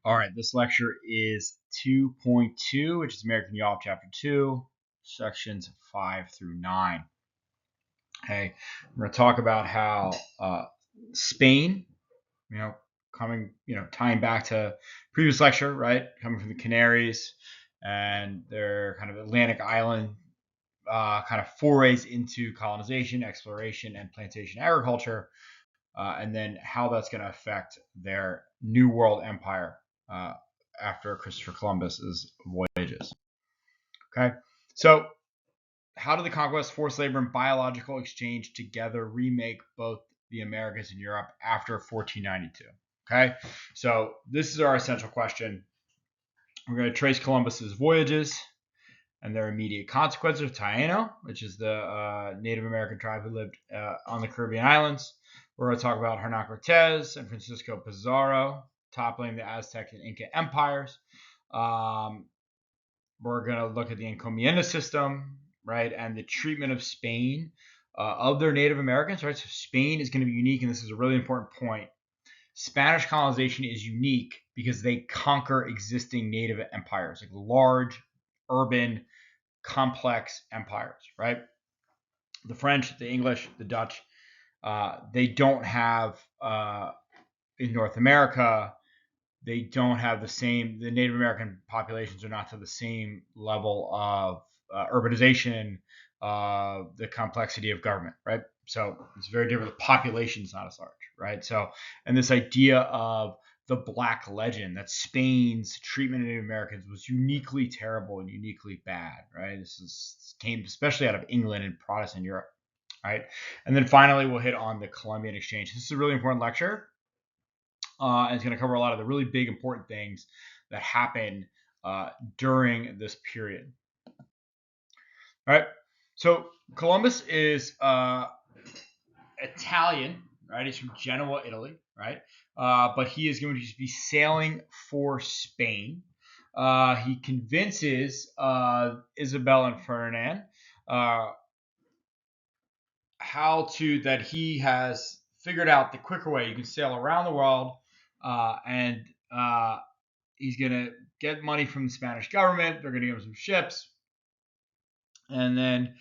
All right, this lecture is 2.2, which is American Yacht Chapter 2, sections 5 through 9. Okay, we're going to talk about how Spain, tying back to previous lecture, right, coming from the Canaries and their kind of Atlantic island kind of forays into colonization, exploration, and plantation agriculture, and then how that's going to affect their New World Empire after Christopher Columbus's voyages. Okay, so how did the conquest, forced labor, and biological exchange together remake both the Americas and Europe after 1492? Okay, so this is our essential question. We're going to trace Columbus's voyages and their immediate consequences of Taino, which is the Native American tribe who lived on the Caribbean islands. We're going to talk about Hernan Cortez and Francisco Pizarro toppling the Aztec and Inca empires. We're going to look at the encomienda system, right, and the treatment of Spain of their Native Americans, right? So Spain is going to be unique, and this is a really important point. Spanish colonization is unique because they conquer existing native empires, like large, urban, complex empires, right? The French, the English, the Dutch, they don't have in North America, they don't have the Native American populations are not to the same level of urbanization, the complexity of government, right? So it's very different. The population is not as large, right? So, and this idea of the Black Legend, that Spain's treatment of Native Americans was uniquely terrible and uniquely bad, right? This came especially out of England and Protestant Europe, right? And then finally, we'll hit on the Columbian exchange. This is a really important lecture. And it's going to cover a lot of the really big, important things that happen during this period. All right. So Columbus is Italian, right? He's from Genoa, Italy, right? But he is going to be sailing for Spain. He convinces Isabel and Ferdinand that he has figured out the quicker way you can sail around the world, and he's going to get money from the Spanish government. They're going to give him some ships. And then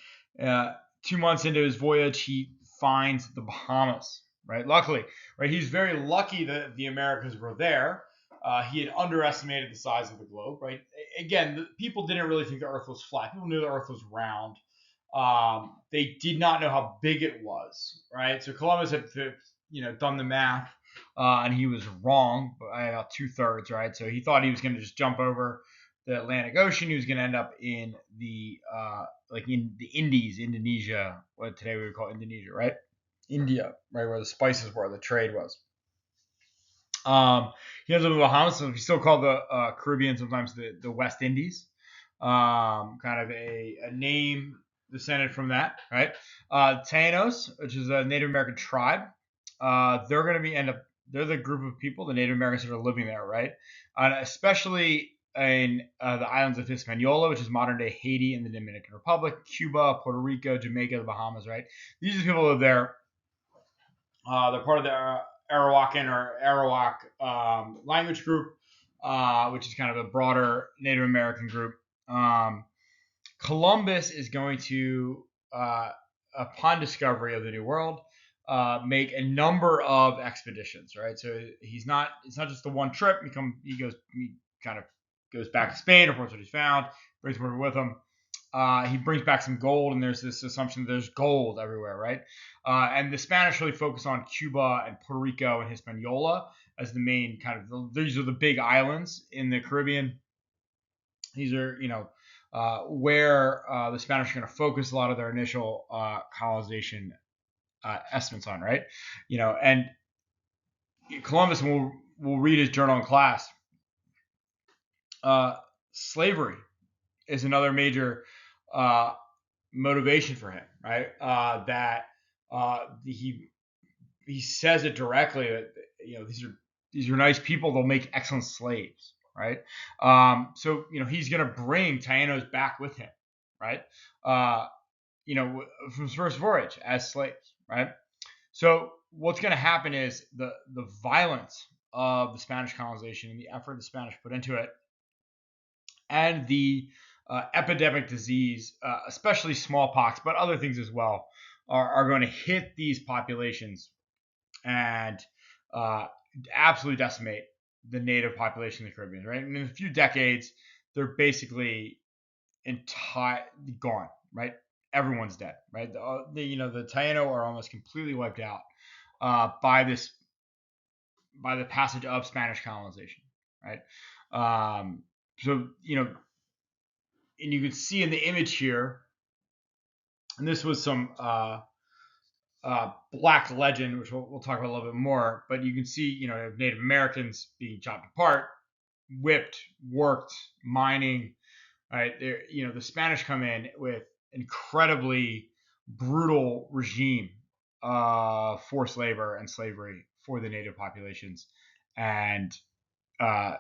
2 months into his voyage, he finds the Bahamas, right? Luckily, right? He's very lucky that the Americas were there. He had underestimated the size of the globe, right? Again, people didn't really think the Earth was flat. People knew the Earth was round. They did not know how big it was, right? So Columbus had, done the math, and he was wrong by about 2/3, right? So he thought he was going to just jump over the Atlantic Ocean. He was going to end up in the in the Indies, Indonesia, what today we would call Indonesia, right? India, right, where the spices were, the trade was. He ends up in the Bahamas, so we still call the Caribbean sometimes the West Indies. Kind of a name descended from that, right? Taínos, which is a Native American tribe, they're going to they're the group of people, the Native Americans that are living there, right? Especially in the islands of Hispaniola, which is modern day Haiti and the Dominican Republic, Cuba, Puerto Rico, Jamaica, the Bahamas, right? These are the people who live there. They're part of the Arawakan or Arawak language group, which is kind of a broader Native American group. Columbus is going to, upon discovery of the New World, make a number of expeditions, right? So it's not just the one trip. He kind of goes back to Spain, reports what he's found, brings word with him. He brings back some gold, and there's this assumption that there's gold everywhere, right? And the Spanish really focus on Cuba and Puerto Rico and Hispaniola as the main these are the big islands in the Caribbean. These are, where the Spanish are going to focus a lot of their initial colonization estimates on, right? And Columbus, will read his journal in class. Slavery is another major motivation for him, right? That he says it directly that these are nice people. They'll make excellent slaves, right? So he's going to bring Taínos back with him, right? From his first voyage as slaves, right? So what's going to happen is the violence of the Spanish colonization and the effort the Spanish put into it, and the epidemic disease, especially smallpox, but other things as well, are going to hit these populations and absolutely decimate the native population in the Caribbean, right? And in a few decades, they're basically entire gone, right? Everyone's dead, right? The Taino are almost completely wiped out by the passage of Spanish colonization, right? So and you can see in the image here, and this was some black legend, which we'll talk about a little bit more. But you can see, Native Americans being chopped apart, whipped, worked, mining. Right there, the Spanish come in with incredibly brutal regime, forced labor and slavery for the native populations, and uh,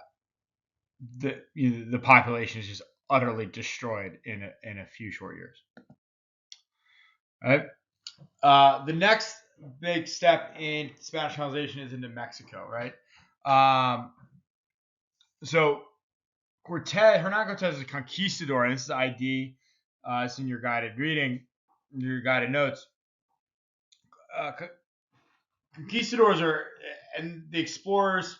the population is just utterly destroyed in a few short years. Right. The next big step in Spanish colonization is into Mexico, right? So Hernan Cortez is a conquistador, and this is ID. It's in your guided reading, your guided notes. Conquistadors and the explorers,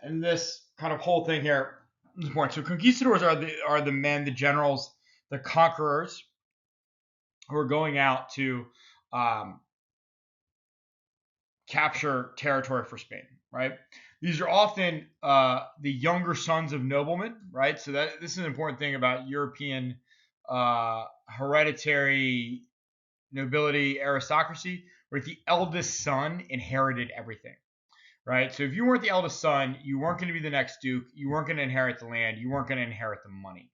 and this kind of whole thing here is important. So conquistadors are the men, the generals, the conquerors who are going out to capture territory for Spain, right? These are often the younger sons of noblemen, right? So this is an important thing about European hereditary nobility aristocracy, where the eldest son inherited everything, right? So if you weren't the eldest son, you weren't going to be the next duke. You weren't going to inherit the land. You weren't going to inherit the money.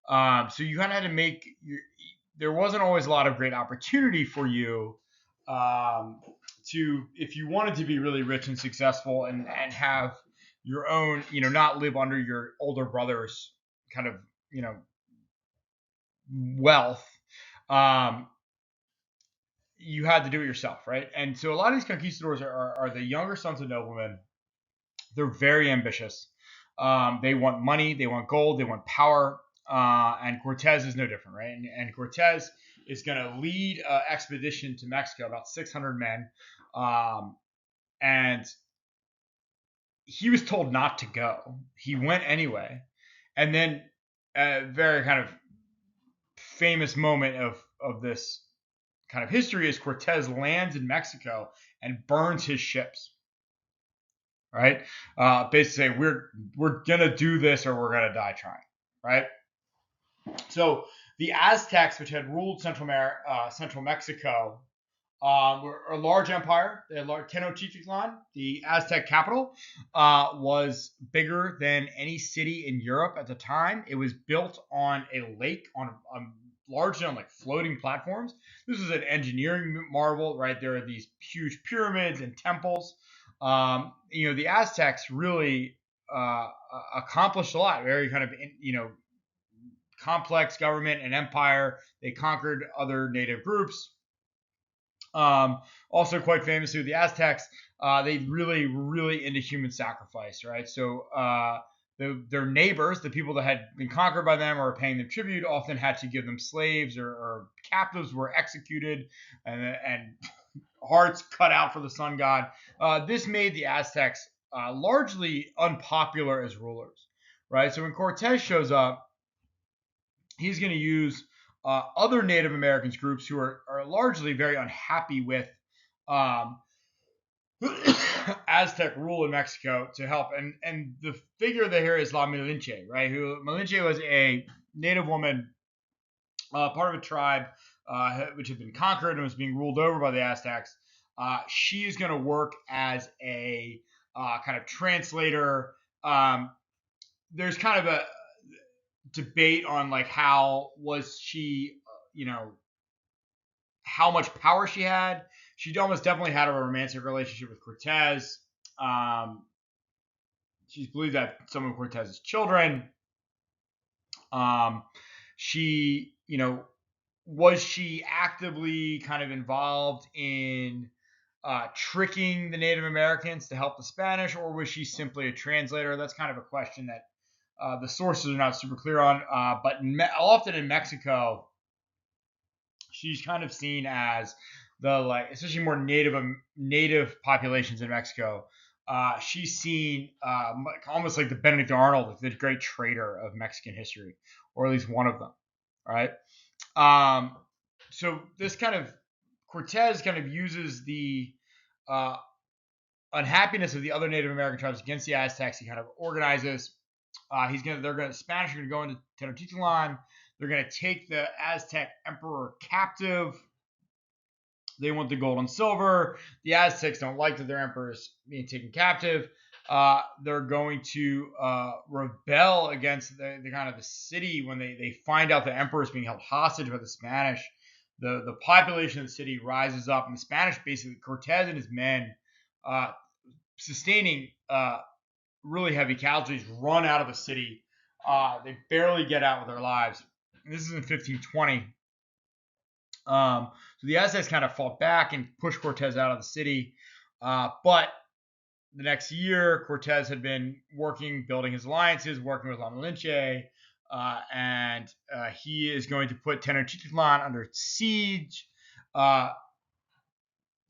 So you kind of had to there wasn't always a lot of great opportunity for you if you wanted to be really rich and successful and have your own, not live under your older brother's kind of, wealth. You had to do it yourself, right? And so a lot of these conquistadors are the younger sons of noblemen. They're very ambitious. They want money, they want gold, they want power. And Cortez is no different, right? And Cortez is going to lead an expedition to Mexico, about 600 men. And he was told not to go. He went anyway. And then a very kind of famous moment of this kind of history is Cortez lands in Mexico and burns his ships. Right? Basically saying we're gonna do this or we're gonna die trying. Right? So the Aztecs, which had ruled Central Mexico, were a large empire. They had Tenochtitlan, the Aztec capital, was bigger than any city in Europe at the time. It was built on a lake, largely on like floating platforms. This is an engineering marvel, right? There are these huge pyramids and temples. The Aztecs really accomplished a lot. Very kind of complex government and empire. They conquered other native groups. Also quite famously with the Aztecs, they really, really into human sacrifice, right? So their neighbors, the people that had been conquered by them or paying them tribute, often had to give them slaves or captives were executed and hearts cut out for the sun god. This made the Aztecs largely unpopular as rulers, right? So when Cortez shows up, he's going to use other Native Americans groups who are largely very unhappy with Aztec rule in Mexico to help. And the figure there here is La Malinche, right? Malinche was a Native woman, part of a tribe which had been conquered and was being ruled over by the Aztecs. She is going to work as a kind of translator. There's kind of a debate on like how was she, how much power she had. She almost definitely had a romantic relationship with Cortez. She's believed that some of Cortez's children. She, was she actively kind of involved in tricking the Native Americans to help the Spanish, or was she simply a translator? That's kind of a question that the sources are not super clear on. But often in Mexico, she's kind of seen as especially more native populations in Mexico. She's seen almost like the Benedict Arnold, the great trader of Mexican history, or at least one of them. Right. So this kind of Cortez kind of uses the uh, unhappiness of the other Native American tribes against the Aztecs. He kind of organizes. Spanish are gonna go into Tenochtitlan. They're gonna take the Aztec emperor captive. They want the gold and silver. The Aztecs don't like that their emperor is being taken captive. They're going to rebel against the kind of the city when they find out the emperor is being held hostage by the Spanish. The population of the city rises up, and the Spanish basically Cortez and his men, sustaining really heavy casualties, run out of the city. They barely get out with their lives. And this is in 1520. So the Aztecs kind of fought back and pushed Cortez out of the city. But the next year, Cortez had been building his alliances, working with La Malinche, and he is going to put Tenochtitlan under siege. The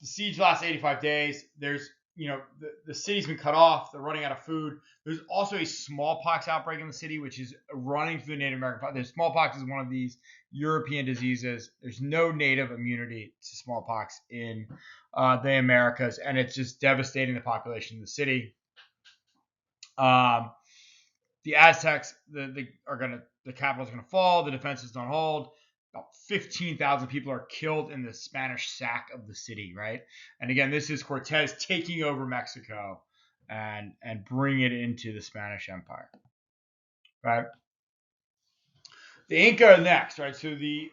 siege lasts 85 days. There's, the city's been cut off. They're running out of food. There's also a smallpox outbreak in the city, which is running through the Native American population. Smallpox is one of these European diseases. There's no native immunity to smallpox in the Americas, and it's just devastating the population of the city. The Aztecs, the capital's going to fall. The defenses don't hold. About 15,000 people are killed in the Spanish sack of the city, right? And again, this is Cortez taking over Mexico and bring it into the Spanish Empire, right? The Inca are next, right? So the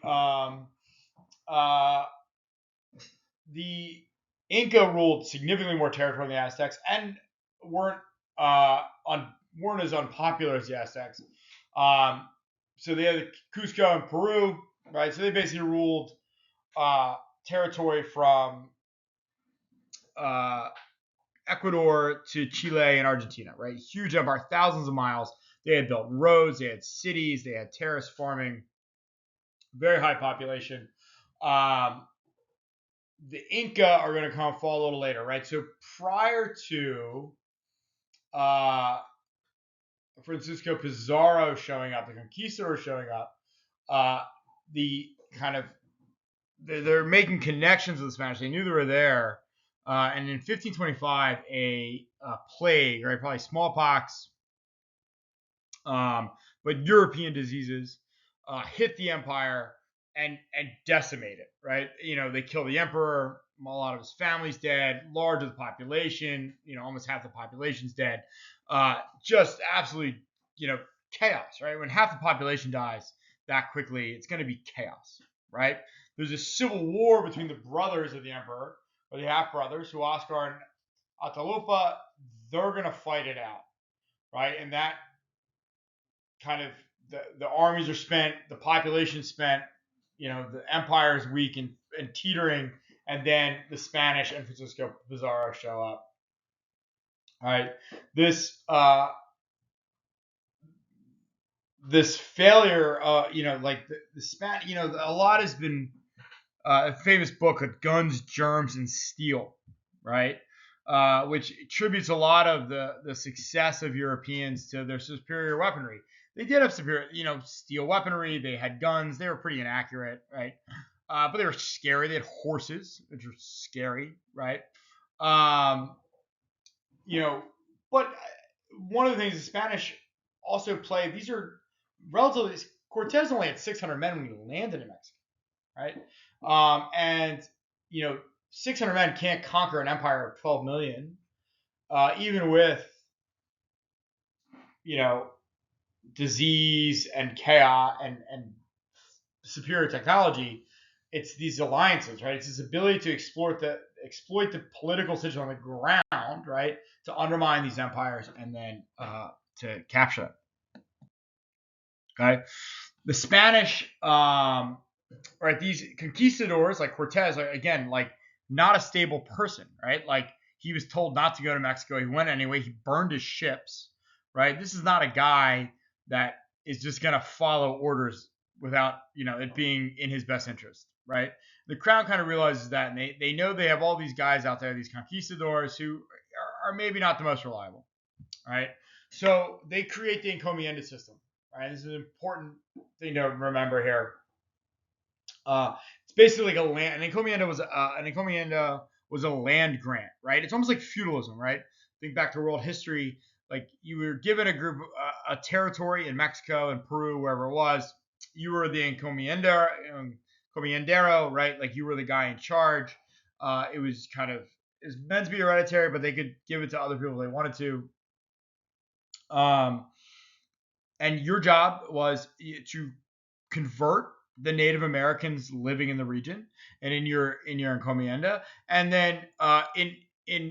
Inca ruled significantly more territory than the Aztecs and weren't as unpopular as the Aztecs. So they had Cusco and Peru, right? So they basically ruled territory from Ecuador to Chile and Argentina, right? Huge empire, thousands of miles. They had built roads, they had cities, they had terrace farming, very high population. The Inca are going to fall a little later, right? So prior to Francisco Pizarro showing up, the conquistadors showing up, they're making connections with the Spanish. They knew they were there. And in 1525, a plague, right, probably smallpox, but European diseases hit the empire and decimate it, right? They kill the emperor, a lot of his family's dead, large of the population, almost half the population's dead. Just absolutely, chaos, right? When half the population dies that quickly, it's going to be chaos, right? There's a civil war between the brothers of the emperor, or the half brothers, Huáscar and Atahualpa. They're going to fight it out, right? And that kind of the armies are spent, the population's spent, the empire is weak and teetering, and then the Spanish and Francisco Pizarro show up. All right, this failure, like the Spanish, a lot has been a famous book of Guns, Germs, and Steel, right? Which attributes a lot of the success of Europeans to their superior weaponry. They did have superior, steel weaponry. They had guns. They were pretty inaccurate, right? But they were scary. They had horses, which were scary, right? But one of the things the Spanish also played, these are relatively, Cortez only had 600 men when he landed in Mexico, right? And 600 men can't conquer an empire of 12 million, even with, disease and chaos and superior technology. It's these alliances, right? It's this ability to exploit the political situation on the ground, right, to undermine these empires and then to capture them. Okay, the Spanish, right? These conquistadors like Cortez, again, like not a stable person, right? Like he was told not to go to Mexico. He went anyway. He burned his ships, right? This is not a guy that is just going to follow orders without, it being in his best interest, right? The crown kind of realizes that, and they know they have all these guys out there, these conquistadors who are maybe not the most reliable, right? So they create the encomienda system, right? This is an important thing to remember here. It's basically like a land. An encomienda was a land grant, right? It's almost like feudalism, right? Think back to world history. Like you were given a group, a territory in Mexico and Peru, wherever it was. You were the encomiendero, right? Like you were the guy in charge. It was meant to be hereditary, but they could give it to other people if they wanted to. And your job was to convert the Native Americans living in the region and in your encomienda, and then in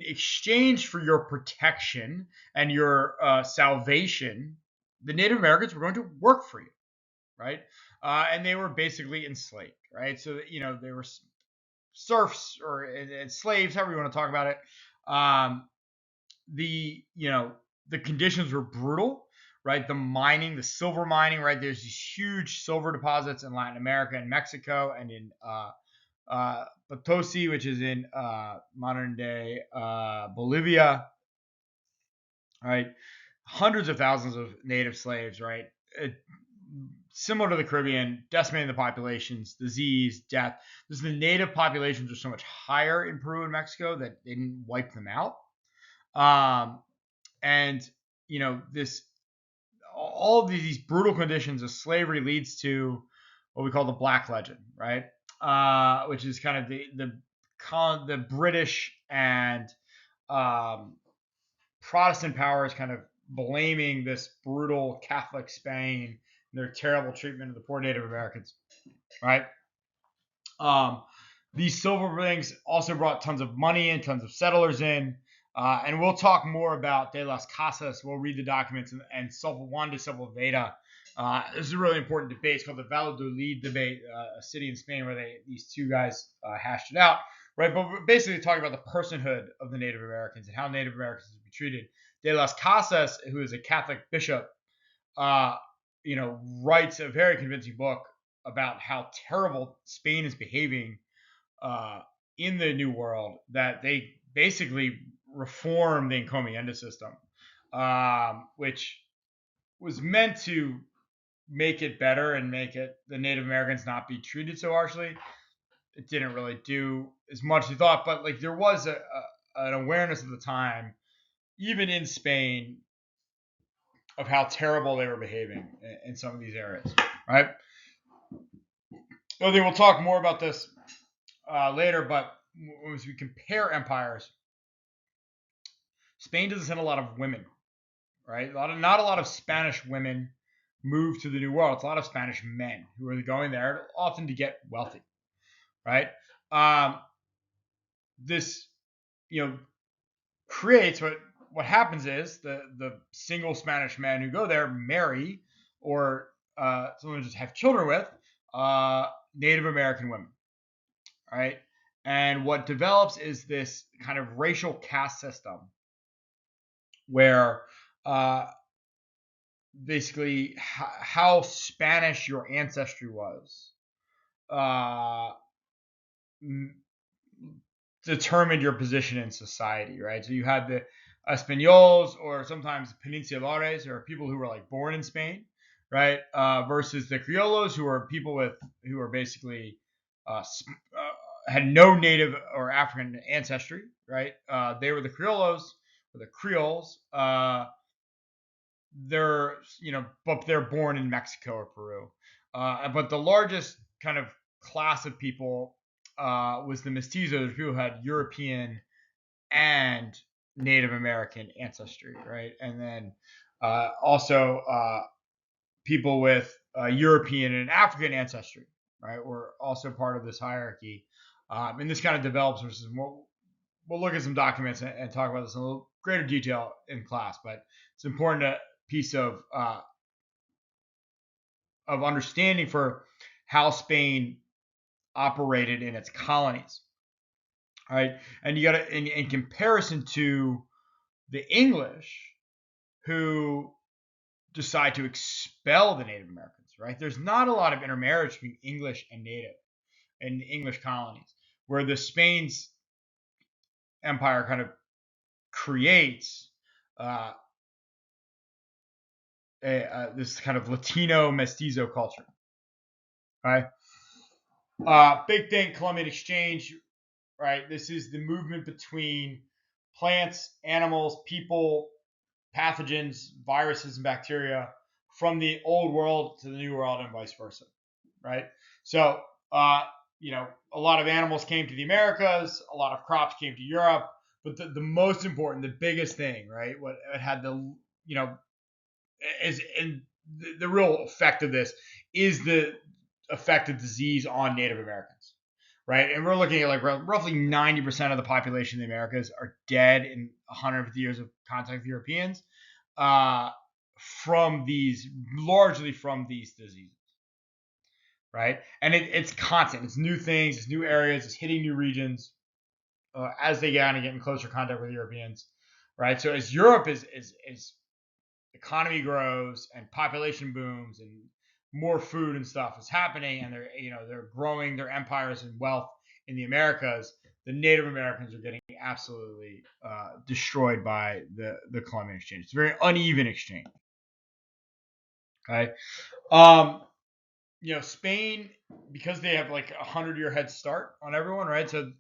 exchange for your protection and your salvation, the Native Americans were going to work for you, right? And they were basically enslaved, right? So they were serfs or slaves, however you want to talk about it. The conditions were brutal, right? The silver mining, right? There's these huge silver deposits in Latin America and Mexico and in Potosi, which is in modern day Bolivia, right? Hundreds of thousands of native slaves, right? Similar to the Caribbean, decimating the populations, disease, death. The native populations are so much higher in Peru and Mexico that they didn't wipe them out. And all of these brutal conditions of slavery leads to what we call the Black Legend, right? Which is kind of the British and Protestant powers kind of blaming this brutal Catholic Spain and their terrible treatment of the poor Native Americans, right? These silver rings also brought tons of money in, tons of settlers in. And we'll talk more about De las Casas. We'll read the documents and Juan de Sepulveda. This is a really important debate. It's called the Valladolid debate, a city in Spain where these two guys hashed it out, right? But we're basically talking about the personhood of the Native Americans and how Native Americans would be treated. De las Casas, who is a Catholic bishop, writes a very convincing book about how terrible Spain is behaving in the New World, that they basically reform the encomienda system, which was meant to make it better and make the Native Americans not be treated so harshly. It didn't really do as much as you thought, but like there was an awareness at the time, even in Spain, of how terrible they were behaving in some of these areas, right? I think we'll talk more about this later, but as we compare empires, Spain doesn't send a lot of women, right? Not a lot of Spanish women move to the New World. It's a lot of Spanish men who are going there often to get wealthy, right? This, creates what happens is the single Spanish men who go there marry or sometimes just have children with Native American women, right? And what develops is this kind of racial caste system where basically how Spanish your ancestry was determined your position in society, right? So you had the Españoles, or sometimes Peninsulares, or people who were like born in Spain, right? Versus the Criollos, who are people who are basically had no native or African ancestry, right? They were the Criollos or the Creoles. But they're born in Mexico or Peru. But the largest kind of class of people was the mestizos, who had European and Native American ancestry, right? And then also people with European and African ancestry, right, were also part of this hierarchy. And this kind of develops, we'll look at some documents and talk about this in a little greater detail in class, but it's an important piece of understanding for how Spain operated in its colonies. right? And you got to, in comparison to the English, who decide to expel the Native Americans, right? There's not a lot of intermarriage between English and Native in English colonies, where the Spain's empire kind of creates uh, this kind of Latino mestizo culture, right? Big thing, Columbian exchange, right? This is the movement between plants, animals, people, pathogens, viruses, and bacteria from the old world to the new world and vice versa, right? So, a lot of animals came to the Americas, a lot of crops came to Europe, but the most important, the biggest thing, right? What had the, is and the real effect of this is the effect of disease on Native Americans, right? And we're looking at like roughly 90% of the population in the Americas are dead in 150 years of contact with Europeans, uh, largely from these diseases, right? And it's constant. It's new things, it's new areas, it's hitting new regions as they get in closer contact with Europeans, right? So as Europe is economy grows and population booms and more food and stuff is happening, and they're growing their empires and wealth in the Americas, the Native Americans are getting absolutely destroyed by the Columbian exchange. It's a very uneven exchange. Okay. Um, Spain, because they have like 100-year head start on everyone, right? So,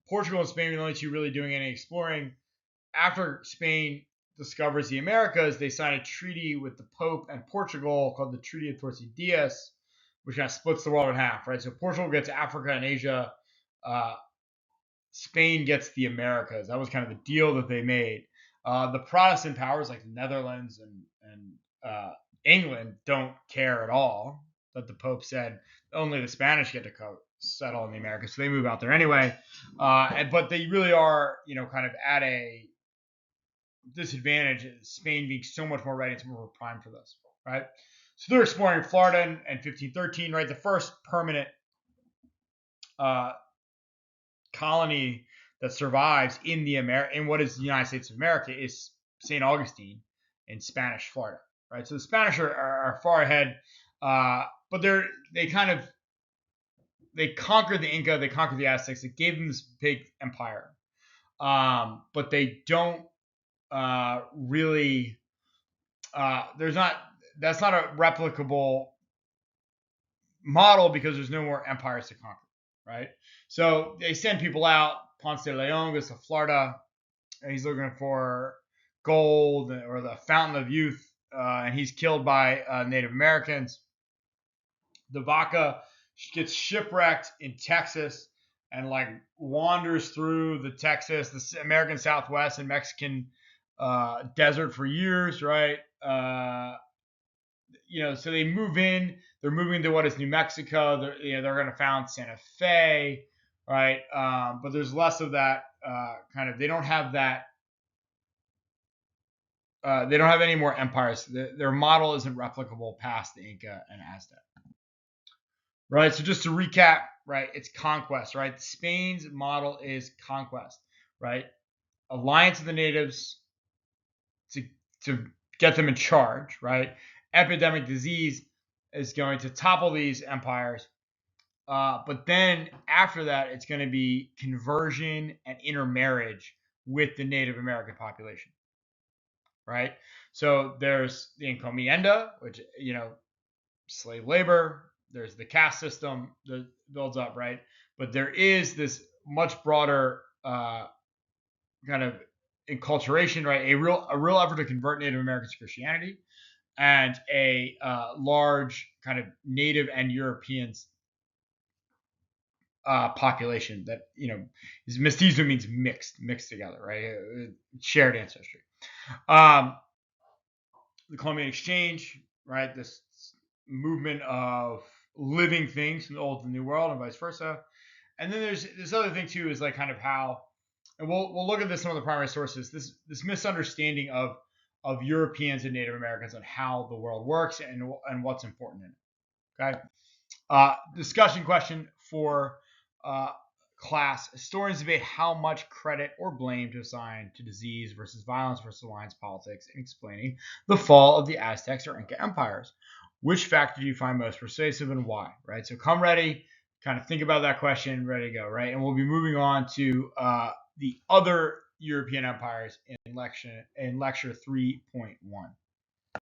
Portugal and Spain are the only two really doing any exploring. After Spain discovers the Americas, they sign a treaty with the Pope and Portugal called the Treaty of Tordesillas, which kind of splits the world in half, right? So Portugal gets Africa and Asia. Uh, Spain gets the Americas. That was kind of the deal that they made. The Protestant powers like the Netherlands and England don't care at all that the Pope said only the Spanish get to settle in the Americas, so they move out there anyway. But they really are, kind of at a disadvantage, Spain being so much more ready, it's more prime for this, right? So they're exploring Florida in 1513, right? The first permanent uh, colony that survives in what is the United States of America is St. Augustine in Spanish Florida, right? So the Spanish are far ahead, but they kind of they conquered the Inca, they conquered the Aztecs, it gave them this big empire, but they don't really. That's not a replicable model because there's no more empires to conquer, right? So they send people out. Ponce de Leon goes to Florida, and he's looking for gold or the fountain of youth, and he's killed by Native Americans. The Vaca gets shipwrecked in Texas and like wanders through the American Southwest and Mexican desert for years, right? So they move in. They're moving to what is New Mexico. They're going to found Santa Fe, right? But there's less of that kind of. They don't have that. They don't have any more empires. Their model isn't replicable past the Inca and Aztec, right? So just to recap, right? It's conquest, right? Spain's model is conquest, right? Alliance of the natives to to get them in charge, right? Epidemic disease is going to topple these empires. But then after that, it's going to be conversion and intermarriage with the Native American population, right? So there's the encomienda, which, slave labor. There's the caste system that builds up, right? But there is this much broader kind of enculturation, right? A real effort to convert Native Americans to Christianity, and a large kind of Native and Europeans population that is mestizo means mixed together, right? Shared ancestry. Um, the Columbian exchange, right? This movement of living things from the old to the new world and vice versa. And then there's this other thing too, is like kind of how, and we'll look at this some of the primary sources. This misunderstanding of Europeans and Native Americans on how the world works and what's important in it. Okay. Discussion question for class, historians debate how much credit or blame to assign to disease versus violence versus alliance politics in explaining the fall of the Aztecs or Inca empires. Which factor do you find most persuasive and why? Right. So come ready, kind of think about that question, ready to go. Right. And we'll be moving on to the other European empires in lecture 3.1.